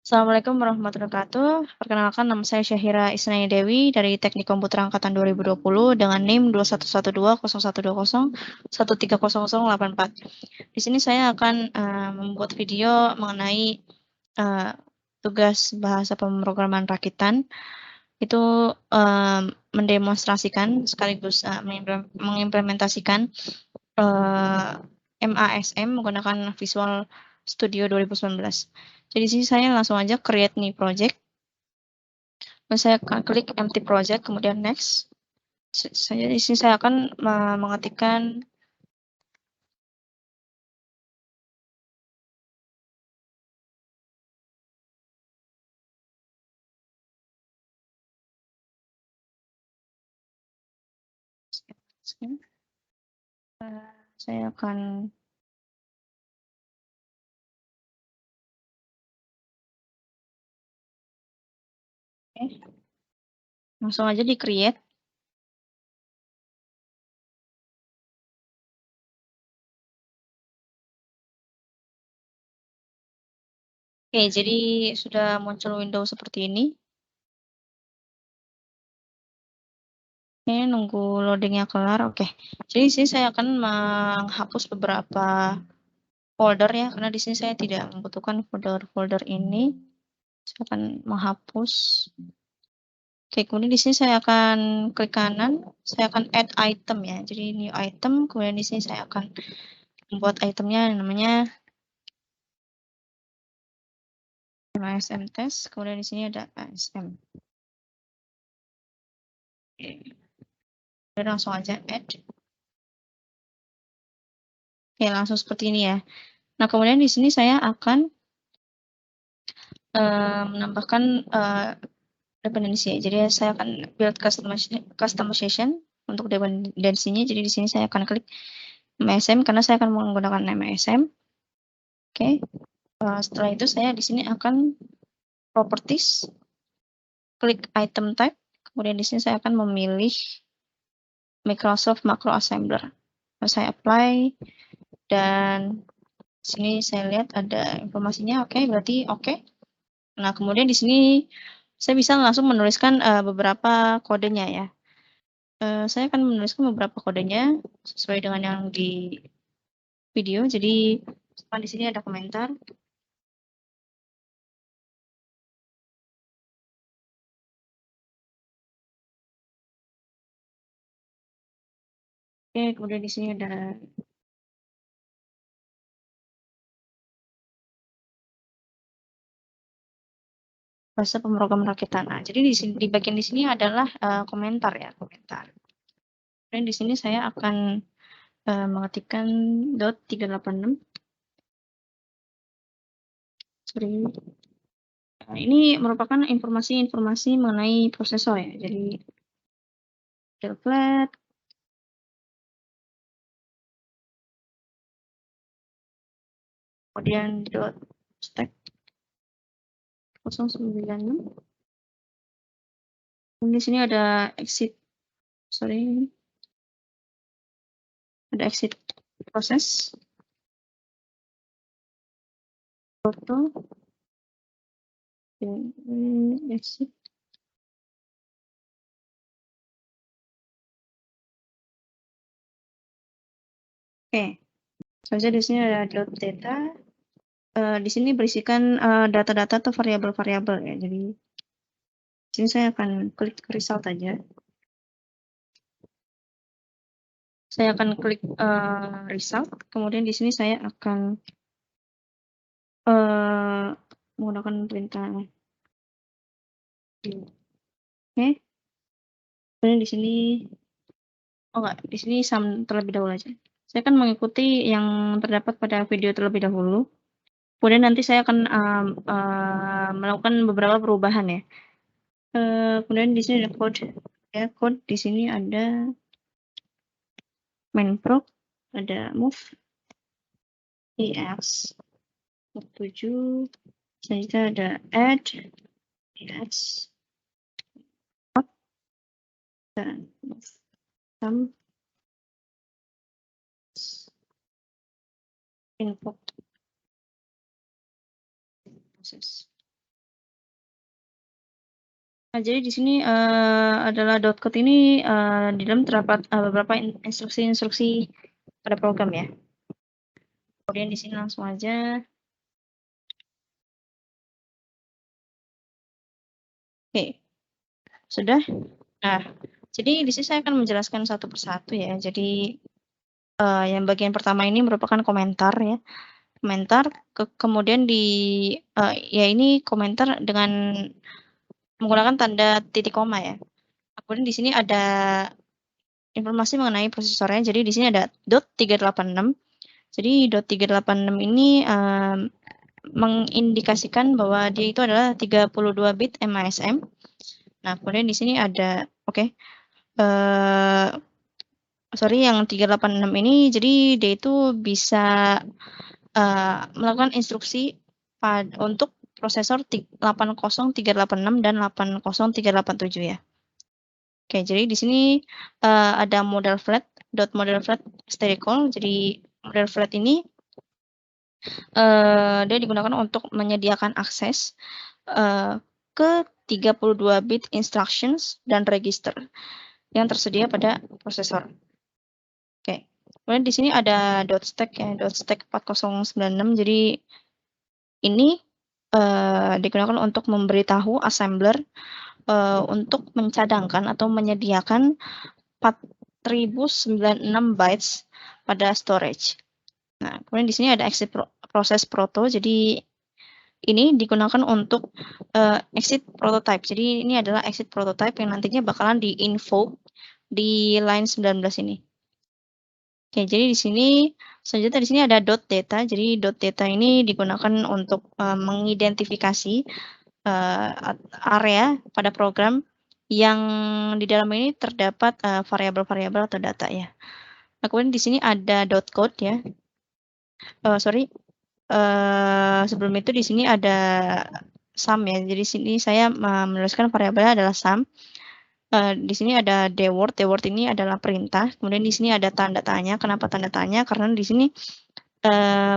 Assalamualaikum warahmatullahi wabarakatuh. Perkenalkan nama saya Syahira Isnani Dewi dari Teknik Komputer Angkatan 2020 dengan NIM 21120120130084. Di sini saya akan membuat video mengenai tugas bahasa pemrograman rakitan. Itu mendemonstrasikan sekaligus mengimplementasikan MASM menggunakan Visual Studio 2019. Jadi di sini saya langsung aja create new project. Saya akan klik empty project, kemudian next. Di sini saya akan mengetikkan saya akan langsung aja di create. Oke, jadi sudah muncul window seperti ini. Oke, nunggu loadingnya kelar. Oke, jadi di sini saya akan menghapus beberapa folder ya, karena di sini saya tidak membutuhkan folder-folder ini. Saya akan menghapus. Oke, kemudian di sini saya akan klik kanan, saya akan add item ya. Jadi new item, kemudian di sini saya akan membuat itemnya yang namanya MASM test, kemudian di sini ada ASM. Oke. Kemudian langsung aja add. Oke, langsung seperti ini ya. Nah, kemudian di sini saya akan menambahkan dependensi. Jadi saya akan build customization untuk dependensinya. Jadi di sini saya akan klik MASM karena saya akan menggunakan MASM. Oke. Setelah itu saya di sini akan properties, klik item type, kemudian di sini saya akan memilih Microsoft Macro Assembler. Saya apply dan sini saya lihat ada informasinya. Oke, berarti oke. Nah, kemudian di sini saya bisa langsung menuliskan beberapa kodenya ya. Saya akan menuliskan beberapa kodenya sesuai dengan yang di video. Jadi di sini ada komentar. Oke, kemudian di sini ada bahasa pemrograman rakitan. Nah, jadi di bagian di sini adalah komentar ya, komentar. Dan di sini saya akan mengetikkan .386. Sorry. Nah, ini merupakan informasi-informasi mengenai prosesor ya. Jadi flat, kemudian .stack 096. Di sini ada exit, ada exit proses, foto, exit. Oke, saja di sini ada .data. Di sini berisikan data-data atau variabel-variabel ya. Jadi di sini saya akan klik result aja. Saya akan klik result, kemudian di sini saya akan menggunakan perintah. Oke. Kemudian di sini di sini sum terlebih dahulu aja. Saya akan mengikuti yang terdapat pada video terlebih dahulu. Kemudian nanti saya akan melakukan beberapa perubahan ya. Kemudian di sini ada code ya, code di sini ada mainprog, ada move EX 7, selanjutnya ada add EX dan move sum input proses. Jadi di sini, adalah .code ini, di dalam terdapat, beberapa instruksi-instruksi pada program ya. Kemudian di sini langsung aja. Oke, sudah? Nah, jadi di sini saya akan menjelaskan satu persatu ya. Jadi, yang bagian pertama ini merupakan komentar ya. Komentar, kemudian ya ini komentar dengan menggunakan tanda titik koma ya. Kemudian di sini ada informasi mengenai prosesornya. Jadi di sini ada .386. Jadi .386 ini mengindikasikan bahwa dia itu adalah 32 bit MASM. Nah, kemudian di sini ada yang 386 ini jadi dia itu bisa melakukan instruksi untuk prosesor 80386 dan 80387 ya. Oke, jadi di sini ada model flat stericol. Jadi model flat ini dia digunakan untuk menyediakan akses ke 32 bit instructions dan register yang tersedia pada prosesor. Oke, kemudian di sini ada .stack ya, .stack 4096. Jadi ini digunakan untuk memberitahu assembler untuk mencadangkan atau menyediakan 4096 bytes pada storage. Nah, kemudian di sini ada exit proses proto. Jadi ini digunakan untuk exit prototype. Jadi ini adalah exit prototype yang nantinya bakalan di-invoke di line 19 ini. Oke, jadi di sini selanjutnya di sini ada .data. Jadi .data ini digunakan untuk mengidentifikasi area pada program yang di dalam ini terdapat variabel-variabel atau data ya. Nah, kemudian di sini ada .code ya. Sebelum itu di sini ada sum ya. Jadi sini saya menuliskan variabelnya adalah sum. Di sini ada dword. Dword ini adalah perintah. Kemudian di sini ada tanda tanya. Kenapa tanda tanya? Karena di sini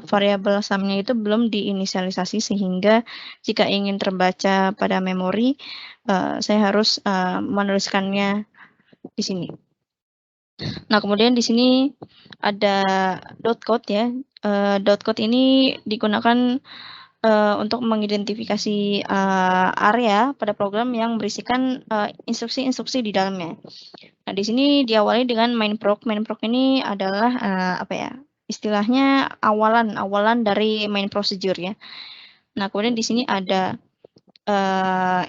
variabel sumnya itu belum diinisialisasi sehingga jika ingin terbaca pada memori, saya harus menuliskannya di sini. Nah, kemudian di sini ada .code ya. .code ini digunakan untuk mengidentifikasi area pada program yang berisikan instruksi-instruksi di dalamnya. Nah, di sini diawali dengan main-proc. Main-proc ini adalah istilahnya awalan dari main procedure ya. Nah, kemudian di sini ada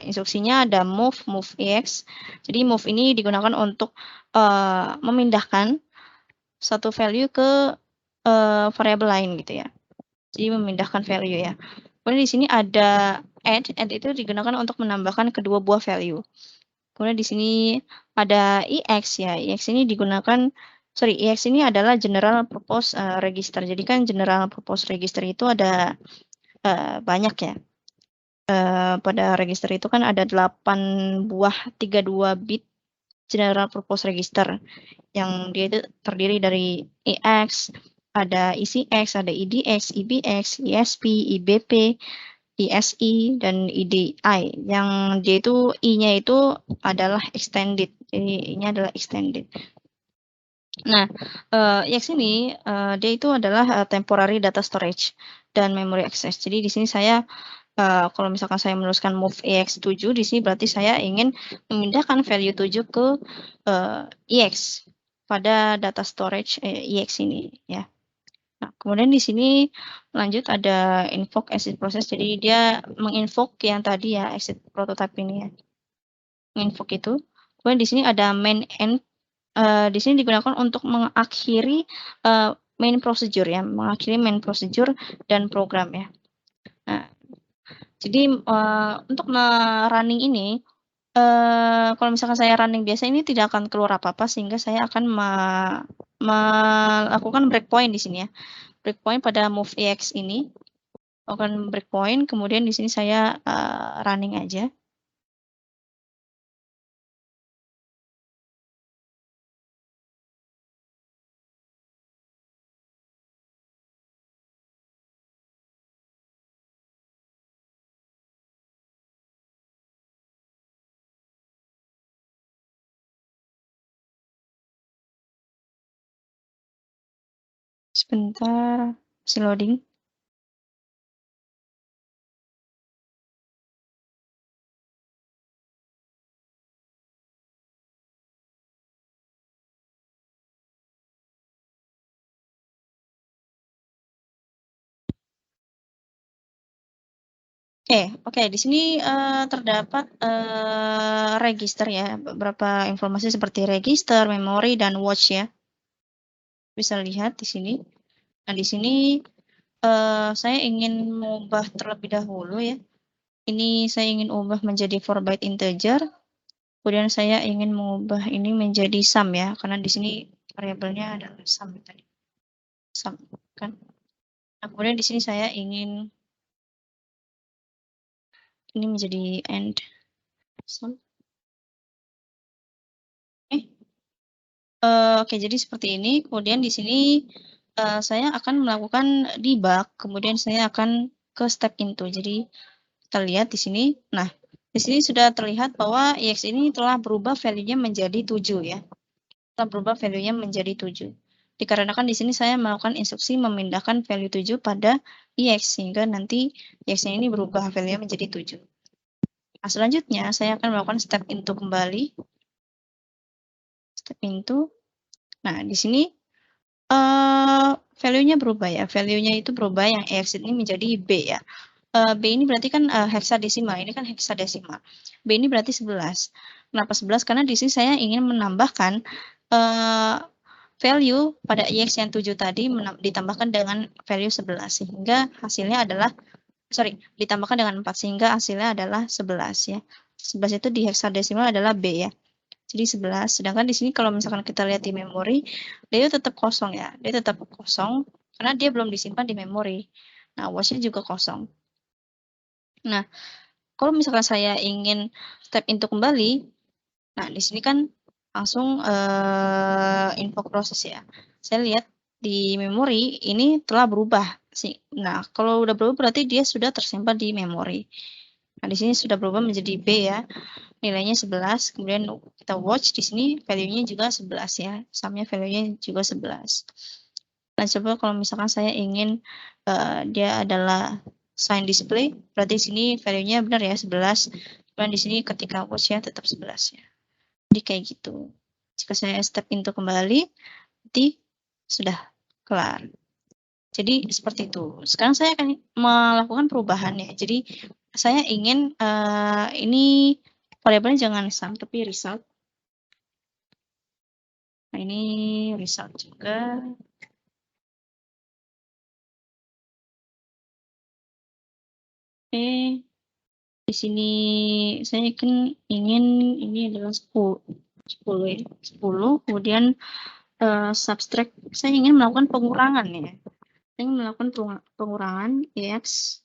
instruksinya ada move ex. Jadi move ini digunakan untuk memindahkan satu value ke variabel lain gitu ya. Jadi memindahkan value ya. Kemudian di sini ada add itu digunakan untuk menambahkan kedua buah value. Kemudian di sini ada ex ya. Ex ini adalah general purpose register. Jadi kan general purpose register itu ada banyak ya. Pada register itu kan ada 8 buah 32 bit general purpose register yang dia itu terdiri dari EX, ada ECX, ada EDX, EBX, ESP, EBP, ESI, dan EDI. Yang dia itu I-nya itu adalah extended. Jadi I-nya adalah extended. Nah, EX ini dia itu adalah temporary data storage dan memory access. Jadi di sini saya kalau misalkan saya menuliskan move EX7 di sini berarti saya ingin memindahkan value 7 ke EX pada data storage EX ini ya. Nah, kemudian di sini lanjut ada invoke exit process. Jadi dia menginvoke yang tadi ya exit prototype ini ya. Menginvoke itu. Kemudian di sini ada main end. Di sini digunakan untuk mengakhiri main procedure ya, mengakhiri main procedure dan program ya. Nah, jadi untuk running ini, kalau misalkan saya running biasa ini tidak akan keluar apa-apa sehingga saya akan melakukan breakpoint di sini ya. Breakpoint pada move EX ini, akan breakpoint, kemudian di sini saya running aja. Sebentar, masih loading. Oke, di sini terdapat register ya, beberapa informasi seperti register, memori, dan watch ya. Bisa lihat di sini. Nah, di sini saya ingin mengubah terlebih dahulu ya. Ini saya ingin ubah menjadi 4 byte integer. Kemudian saya ingin mengubah ini menjadi sum ya, karena di sini variabelnya adalah sum tadi. Sum kan. Nah, kemudian di sini saya ingin ini menjadi end sum. Oke, jadi seperti ini. Kemudian di sini saya akan melakukan debug, kemudian saya akan ke step into. Jadi kita lihat di sini. Nah, di sini sudah terlihat bahwa EX ini telah berubah value-nya menjadi 7 ya. Telah berubah value-nya menjadi 7. Dikarenakan di sini saya melakukan instruksi memindahkan value 7 pada EX sehingga nanti EX-nya ini berubah value-nya menjadi 7. Nah, selanjutnya saya akan melakukan step into kembali. Step into. Nah, di sini value-nya berubah ya, value-nya itu berubah yang EX ini menjadi B ya. B ini berarti kan heksadesimal, ini kan heksadesimal. B ini berarti 11. Kenapa 11? Karena di sini saya ingin menambahkan value pada EX yang 7 tadi ditambahkan dengan value 11 sehingga hasilnya adalah ditambahkan dengan 4 sehingga hasilnya adalah 11 ya. 11 itu di heksadesimal adalah B ya. Jadi 11. Sedangkan di sini kalau misalkan kita lihat di memori, dia tetap kosong ya. Dia tetap kosong karena dia belum disimpan di memori. Nah, watch-nya juga kosong. Nah, kalau misalkan saya ingin step into kembali, nah di sini kan langsung info proses ya. Saya lihat di memori ini telah berubah sih. Nah, kalau udah berubah berarti dia sudah tersimpan di memori. Nah, di sini sudah berubah menjadi B ya. Nilainya 11, kemudian kita watch di sini value-nya juga 11 ya. Sumnya value-nya juga 11. Nah, coba kalau misalkan saya ingin dia adalah sign display, berarti di sini value-nya benar ya 11. Kemudian di sini ketika watch ya tetap 11 ya. Jadi kayak gitu. Jika saya step into kembali, berarti sudah kelar. Jadi seperti itu. Sekarang saya akan melakukan perubahan ya. Jadi saya ingin ini variabelnya jangan sum tapi result. Nah, ini result juga. Oke. Di sini saya ingin ini adalah 10 ya. 10 kemudian subtract saya ingin melakukan pengurangan ya. Saya ingin melakukan pengurangan EX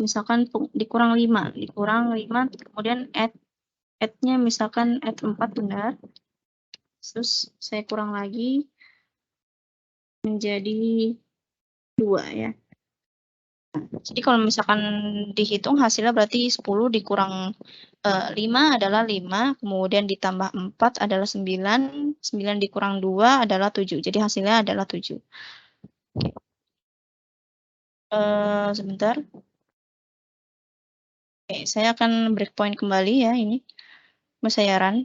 misalkan dikurang 5, kemudian add-nya misalkan add 4 benar. Terus saya kurang lagi menjadi 2 ya. Jadi kalau misalkan dihitung hasilnya berarti 10 dikurang 5 adalah 5, kemudian ditambah 4 adalah 9, 9 dikurang 2 adalah 7. Jadi hasilnya adalah 7. Oke. Sebentar. Oke, saya akan breakpoint kembali ya ini. Saya run.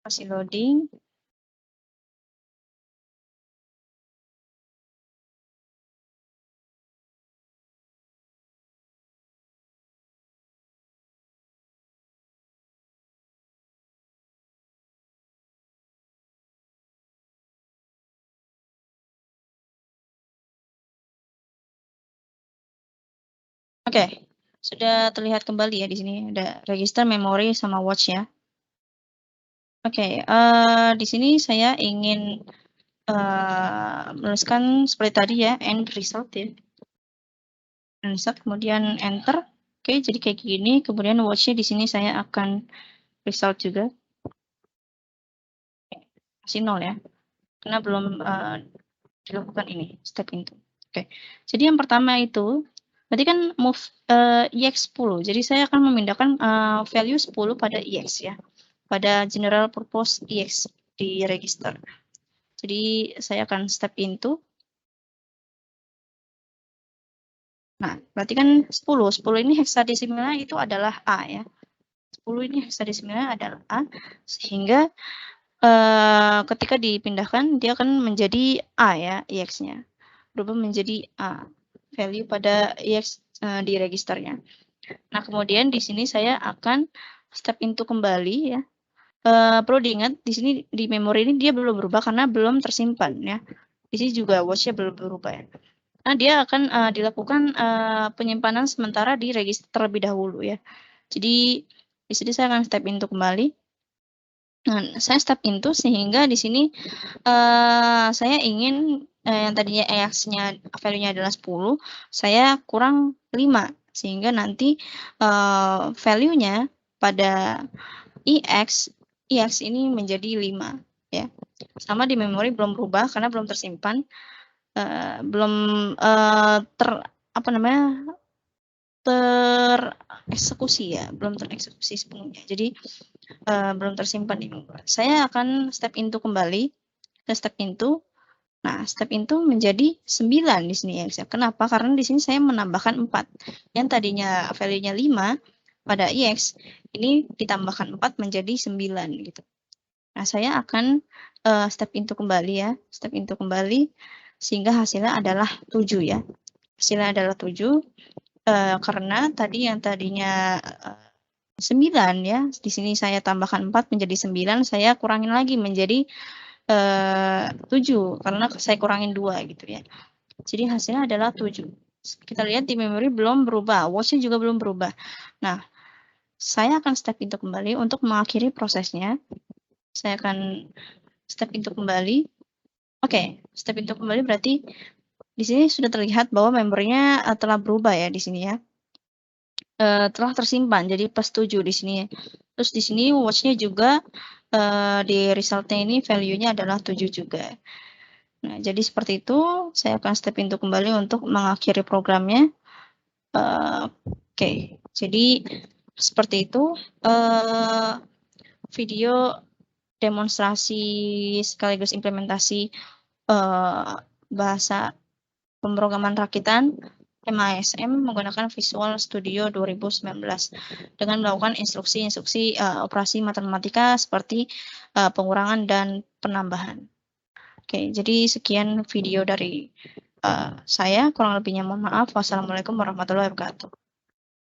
Masih loading. Oke, sudah terlihat kembali ya di sini ada register, memori, sama watch ya. Oke, di sini saya ingin menuliskan seperti tadi ya, end result ya. Result, kemudian enter. Oke, jadi kayak gini. Kemudian watch-nya di sini saya akan result juga. Masih 0 ya, karena belum dilakukan ini step into. Oke, jadi yang pertama itu berarti kan move EX 10. Jadi saya akan memindahkan value 10 pada EX ya. Pada general purpose EX di register. Jadi saya akan step into. Nah, berarti kan 10. 10 ini heksadesimalnya itu adalah A ya. 10 ini heksadesimalnya adalah A. Sehingga ketika dipindahkan dia akan menjadi A ya, EX-nya. Berubah menjadi A. Value pada EX di registernya. Nah, kemudian di sini saya akan step into kembali ya. Perlu diingat di sini di memori ini dia belum berubah karena belum tersimpan ya. Di sini juga watch-nya belum berubah ya. Nah, dia akan dilakukan penyimpanan sementara di register terlebih dahulu ya. Jadi di sini saya akan step into kembali. Nah, saya step into sehingga di sini saya ingin yang tadinya EX-nya value-nya adalah 10, saya kurang 5 sehingga nanti value-nya pada EX ini menjadi 5 ya. Sama di memori belum berubah karena belum tersimpan. Belum tereksekusi ya, belum tereksekusi sepenuhnya. Jadi belum tersimpan di memori. Saya akan step into kembali, step into. Nah, step into menjadi 9 di sini ya. Kenapa? Karena di sini saya menambahkan 4. Yang tadinya value-nya 5 pada EX, ini ditambahkan 4 menjadi 9 gitu. Nah, saya akan step into kembali ya, step into kembali sehingga hasilnya adalah 7 ya. Hasilnya adalah 7 karena tadi yang tadinya 9 ya, di sini saya tambahkan 4 menjadi 9, saya kurangin lagi menjadi 7 karena saya kurangin 2 gitu ya. Jadi hasilnya adalah 7. Kita lihat di memori belum berubah, watch-nya juga belum berubah. Nah, saya akan step into kembali untuk mengakhiri prosesnya. Saya akan step into kembali. Oke, step into kembali berarti di sini sudah terlihat bahwa memorinya telah berubah ya di sini ya. Telah tersimpan jadi plus 7 di sini. Terus di sini watch-nya juga di result-nya ini value-nya adalah 7 juga. Nah, jadi seperti itu. Saya akan step into kembali untuk mengakhiri programnya. Oke, jadi seperti itu video demonstrasi sekaligus implementasi bahasa pemrograman rakitan MASM menggunakan Visual Studio 2019 dengan melakukan instruksi-instruksi operasi matematika seperti pengurangan dan penambahan. Oke, jadi sekian video dari saya. Kurang lebihnya mohon maaf. Wassalamualaikum warahmatullahi wabarakatuh.